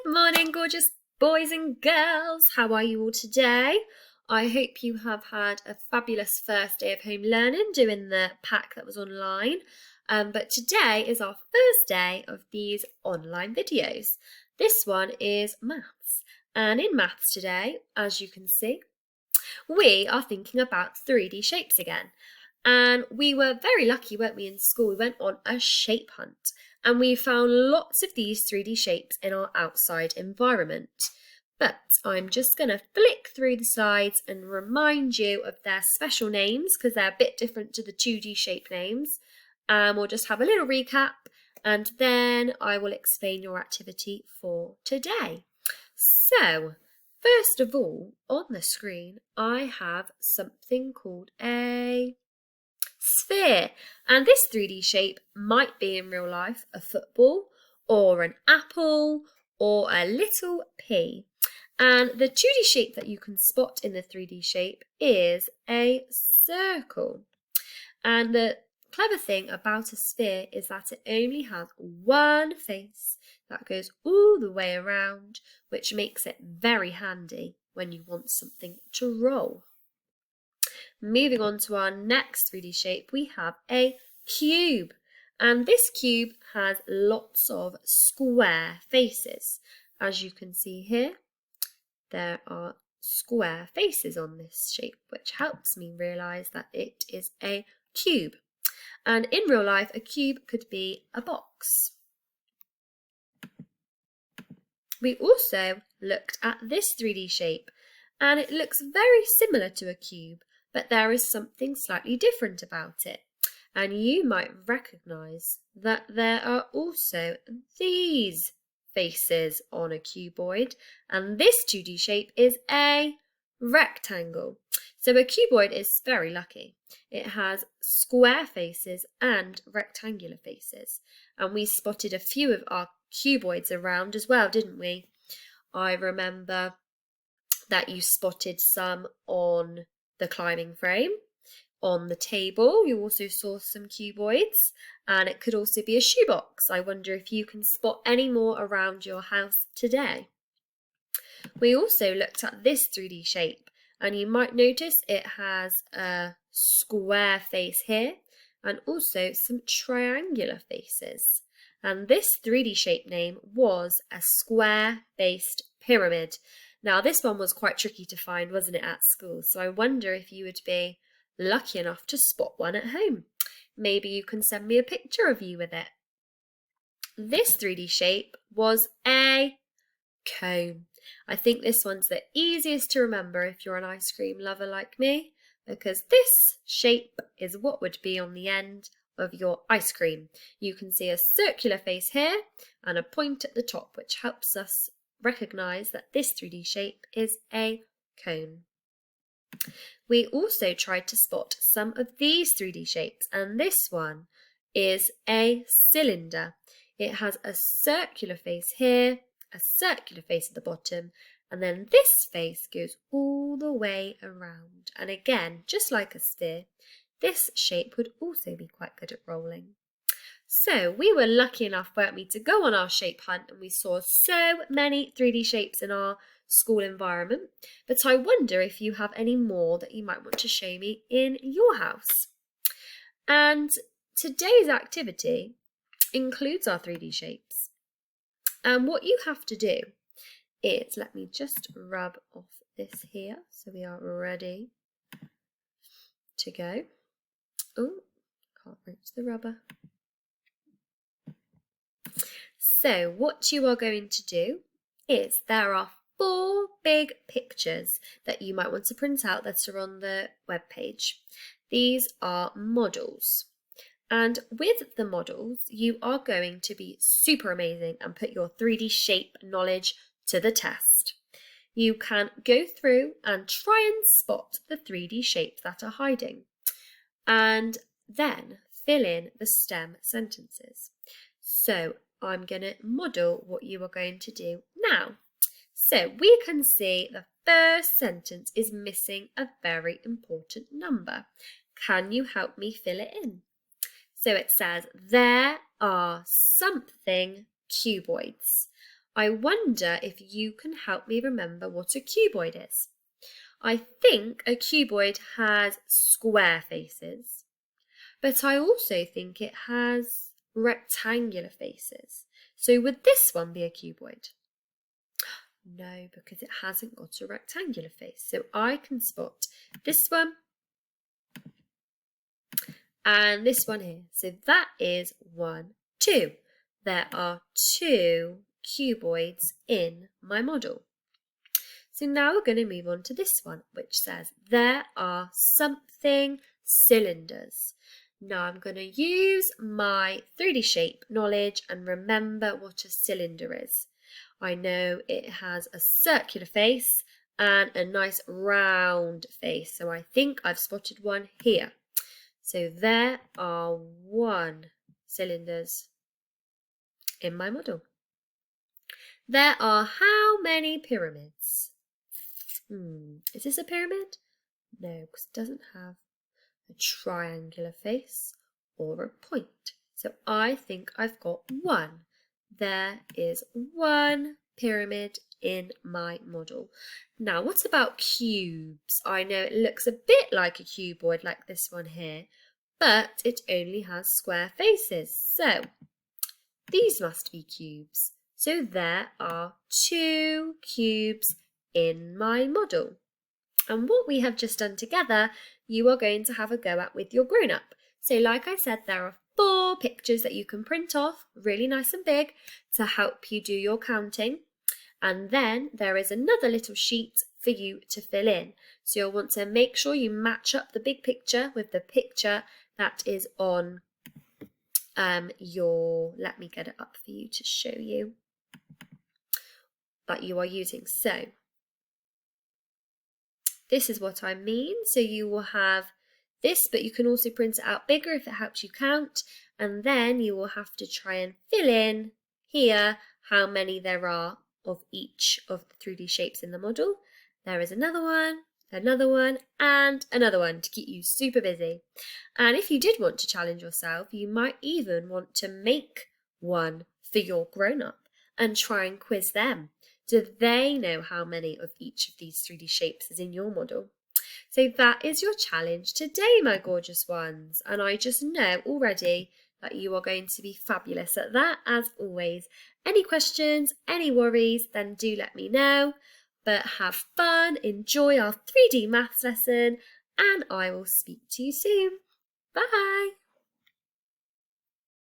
Good morning, gorgeous boys and girls. How are you all today? I hope you have had a fabulous first day of home learning doing the pack that was online. But today is our first day of these online videos. This one is maths. And in maths today, as you can see, we are thinking about 3D shapes again. And we were very lucky, weren't we, in school? We went on a shape hunt and we found lots of these 3D shapes in our outside environment. But I'm just going to flick through the slides and remind you of their special names because they're a bit different to the 2D shape names. And we'll just have a little recap and then I will explain your activity for today. So, first of all, on the screen, I have something called a sphere, and this 3D shape might be in real life a football or an apple or a little pea. And the 2D shape that you can spot in the 3D shape is a circle. And the clever thing about a sphere is that it only has one face that goes all the way around, which makes it very handy when you want something to roll. Moving on to our next 3D shape, we have a cube. And this cube has lots of square faces. As you can see here, there are square faces on this shape, which helps me realise that it is a cube. And in real life, a cube could be a box. We also looked at this 3D shape, and it looks very similar to a cube, but there is something slightly different about it. And you might recognise that there are also these faces on a cuboid, and this 2D shape is a rectangle. So a cuboid is very lucky. It has square faces and rectangular faces. And we spotted a few of our cuboids around as well, didn't we? I remember that you spotted some on the climbing frame. On the table, you also saw some cuboids, and it could also be a shoebox. I wonder if you can spot any more around your house today. We also looked at this 3D shape, and you might notice it has a square face here and also some triangular faces. And this 3D shape name was a square-based pyramid. Now, this one was quite tricky to find, wasn't it, at school? So I wonder if you would be lucky enough to spot one at home. Maybe you can send me a picture of you with it. This 3D shape was a cone. I think this one's the easiest to remember if you're an ice cream lover like me, because this shape is what would be on the end of your ice cream. You can see a circular face here and a point at the top, which helps us recognise that this 3D shape is a cone. We also tried to spot some of these 3D shapes, and this one is a cylinder. It has a circular face here, a circular face at the bottom, and then this face goes all the way around. And again, just like a sphere, this shape would also be quite good at rolling. So we were lucky enough, weren't we, to go on our shape hunt, and we saw so many 3D shapes in our school environment. But I wonder if you have any more that you might want to show me in your house. And today's activity includes our 3D shapes. And what you have to do is, let me just rub off this here so we are ready to go. Oh, can't reach the rubber. So what you are going to do is, there are 4 big pictures that you might want to print out that are on the web page. These are models. And with the models, you are going to be super amazing and put your 3D shape knowledge to the test. You can go through and try and spot the 3D shapes that are hiding, and then fill in the STEM sentences. So I'm going to model what you are going to do now. So we can see the first sentence is missing a very important number. Can you help me fill it in? So it says, there are something cuboids. I wonder if you can help me remember what a cuboid is. I think a cuboid has square faces, but I also think it has rectangular faces. So would this one be a cuboid? No, because it hasn't got a rectangular face. So I can spot this one and this one here. So that is 1, 2. There are 2 cuboids in my model. So now we're going to move on to this one, which says there are something cylinders. Now I'm going to use my 3D shape knowledge and remember what a cylinder is. I know it has a circular face and a nice round face, so I think I've spotted one here. So there are 1 cylinders in my model. There are how many pyramids? Is this a pyramid? No, because it doesn't have a triangular face or a point. So I think I've got 1. There is 1 pyramid in my model. Now, what about cubes? I know it looks a bit like a cuboid, like this one here, but it only has square faces. So these must be cubes. So there are 2 cubes in my model. And what we have just done together, you are going to have a go at with your grown-up. So like I said, there are 4 pictures that you can print off, really nice and big, to help you do your counting. And then there is another little sheet for you to fill in. So you'll want to make sure you match up the big picture with the picture that is on let me get it up for you to show you, that you are using. So this is what I mean. So you will have this, but you can also print it out bigger if it helps you count. And then you will have to try and fill in here how many there are of each of the 3D shapes in the model. There is another one, and another one to keep you super busy. And if you did want to challenge yourself, you might even want to make one for your grown-up and try and quiz them. Do they know how many of each of these 3D shapes is in your model? So that is your challenge today, my gorgeous ones. And I just know already that you are going to be fabulous at that, as always. Any questions, any worries, then do let me know. But have fun, enjoy our 3D maths lesson, and I will speak to you soon. Bye!